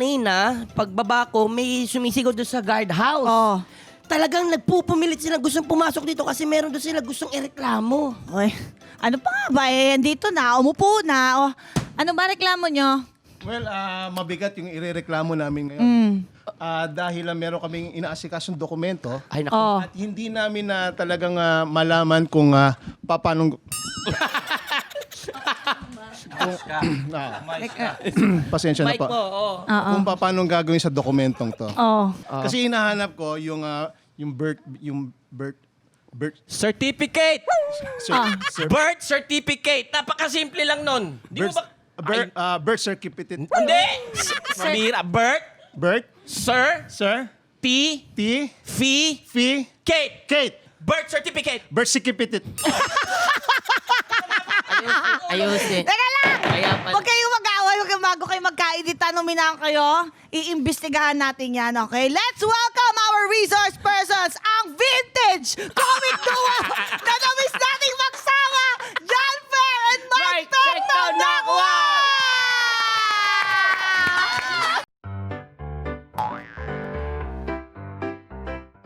kanina, pagbaba ko, may sumisigaw doon sa guardhouse. Oh. Talagang nagpupumilit sila gustong pumasok dito kasi meron doon sila gustong ireklamo. Oy, ano pa nga ba eh? Andito na, umupo na. Oh. Ano ba reklamo nyo? Well, mabigat yung irereklamo namin ngayon. Dahil meron kaming inaasikasong dokumento Ay, naku. Oh. at hindi namin na talagang malaman kung paano... Pasensya na Mike po. po, oo. Kung paano gagawin sa dokumentong to. Oh. Kasi hinahanap ko yung birth Certificate! Birth certificate! Napakasimple lang nun. Di mo ba... birth certificate. Hindi! Mamira. Birth, Sir, sir, T, T, Fee, Fee, Kate. Kate. Birth certificate. Birth certificate. Ayusin. Teka lang! Kaya pala. Huwag kayong mag-away, bago kayo magkaedita, nominahan kayo. Iimbestigahan natin yan, okay? Let's welcome our resource persons, ang Vintage